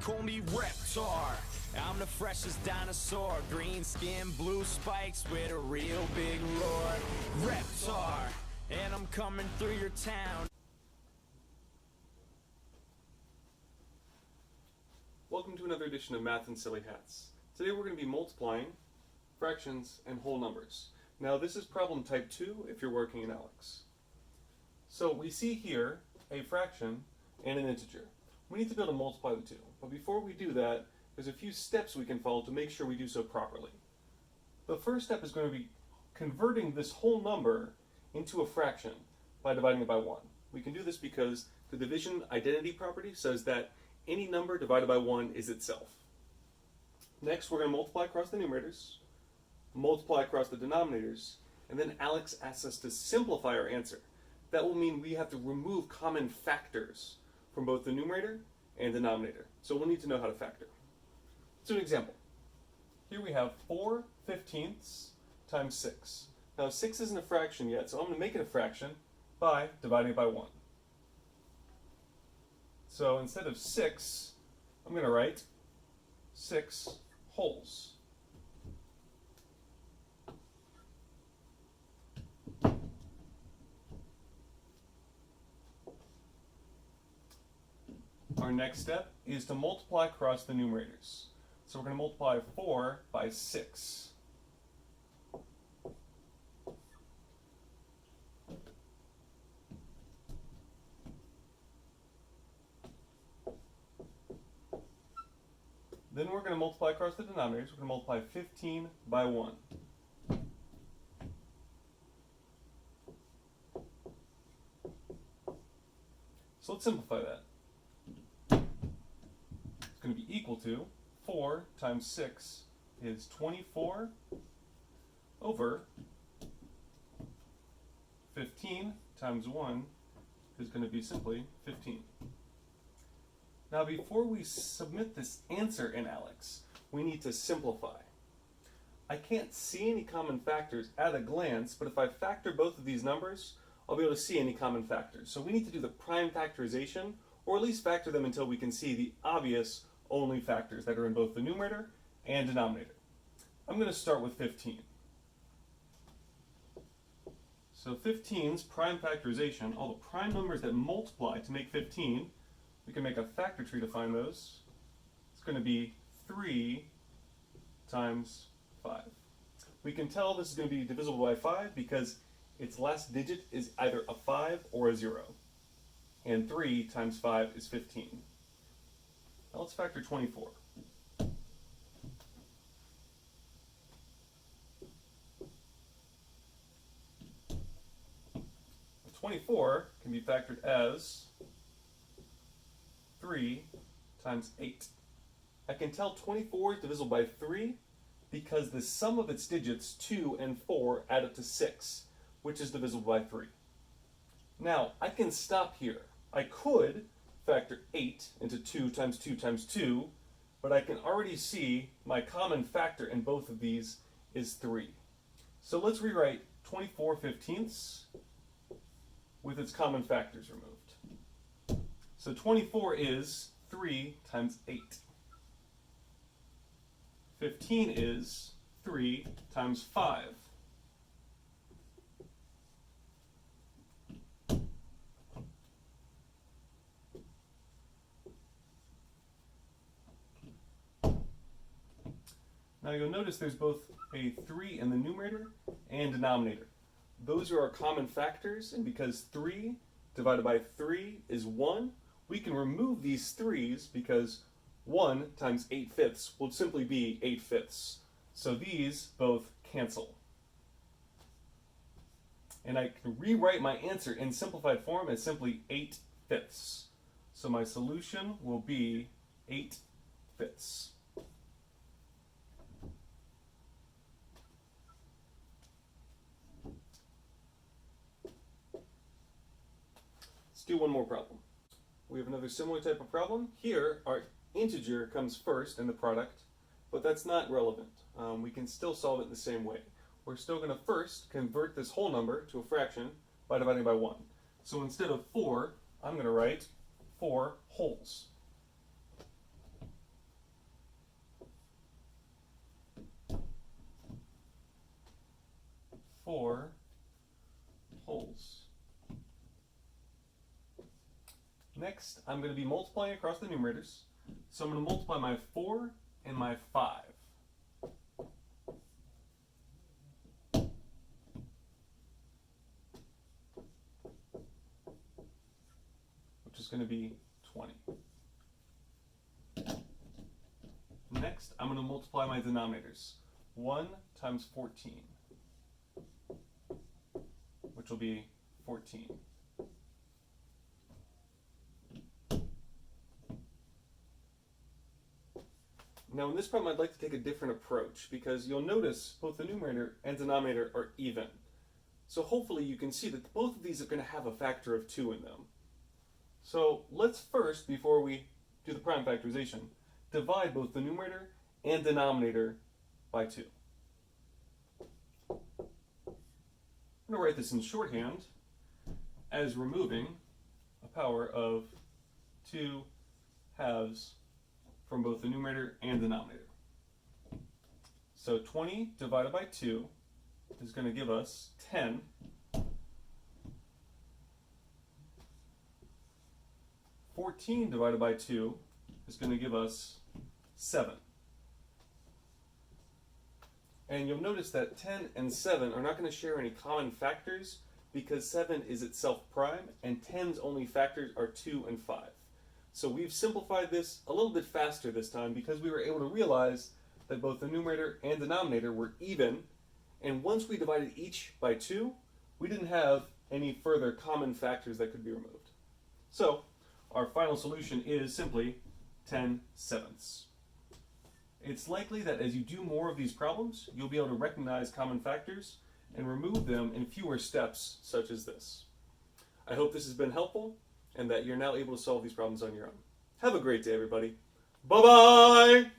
call me Reptar. I'm the freshest dinosaur. Green skin, blue spikes with a real big roar. Reptar, and I'm coming through your town. Welcome to another edition of Math and Silly Hats. Today we're going to be multiplying fractions and whole numbers. Now this is problem type 2 if you're working in ALEKS. So we see here a fraction and an integer. We need to be able to multiply the two. But before we do that, there's a few steps we can follow to make sure we do so properly. The first step is going to be converting this whole number into a fraction by dividing it by 1. We can do this because the division identity property says that any number divided by 1 is itself. Next, we're going to multiply across the numerators, multiply across the denominators, and then ALEKS asks us to simplify our answer. That will mean we have to remove common factors from both the numerator and denominator. So we'll need to know how to factor. So an example. Here we have 4/15 times 6. Now 6 isn't a fraction yet, so I'm going to make it a fraction by dividing it by 1. So instead of 6, I'm going to write 6 wholes. Our next step is to multiply across the numerators. So we're going to multiply 4 by 6. Then we're going to multiply across the denominators. We're going to multiply 15 by 1. So let's simplify that. It's going to be equal to 4 times 6 is 24 over 15 times 1 is going to be simply 15. Now before we submit this answer in ALEKS, we need to simplify. I can't see any common factors at a glance, but if I factor both of these numbers, I'll be able to see any common factors. So we need to do the prime factorization, or at least factor them until we can see the obvious only factors that are in both the numerator and denominator. I'm going to start with 15. So 15's prime factorization, all the prime numbers that multiply to make 15, we can make a factor tree to find those. It's going to be 3 times 5. We can tell this is going to be divisible by 5 because its last digit is either a 5 or a 0. And 3 times 5 is 15. Now let's factor 24. 24 can be factored as 3 times 8. I can tell 24 is divisible by 3 because the sum of its digits, 2 and 4, add up to 6, which is divisible by 3. Now, I can stop here. I could factor 8 into 2 times 2 times 2, but I can already see my common factor in both of these is 3. So let's rewrite 24/15 with its common factors removed. So 24 is 3 times 8. 15 is 3 times 5. Now you'll notice there's both a 3 in the numerator and denominator. Those are our common factors, and because 3 divided by 3 is 1, we can remove these 3's because 1 times 8/5 will simply be 8/5. So these both cancel. And I can rewrite my answer in simplified form as simply 8/5. So my solution will be 8/5. Let's do one more problem. We have another similar type of problem. Here, our integer comes first in the product, but that's not relevant. We can still solve it in the same way. We're still going to first convert this whole number to a fraction by dividing by 1. So instead of 4, I'm going to write 4 wholes. Next, I'm going to be multiplying across the numerators. So I'm going to multiply my 4 and my 5. Which is going to be 20. Next, I'm going to multiply my denominators. 1 times 14, which will be 14. Now in this problem I'd like to take a different approach because you'll notice both the numerator and denominator are even. So hopefully you can see that both of these are going to have a factor of 2 in them. So let's first, before we do the prime factorization, divide both the numerator and denominator by 2. I'm going to write this in shorthand as removing a power of 2 halves from both the numerator and denominator. So 20 divided by 2 is going to give us 10. 14 divided by 2 is going to give us 7. And you'll notice that 10 and 7 are not going to share any common factors because 7 is itself prime and 10's only factors are 2 and 5. So we've simplified this a little bit faster this time because we were able to realize that both the numerator and denominator were even, and once we divided each by 2, we didn't have any further common factors that could be removed. So our final solution is simply 10/7. It's likely that as you do more of these problems, you'll be able to recognize common factors and remove them in fewer steps such as this. I hope this has been helpful and that you're now able to solve these problems on your own. Have a great day, everybody. Bye-bye!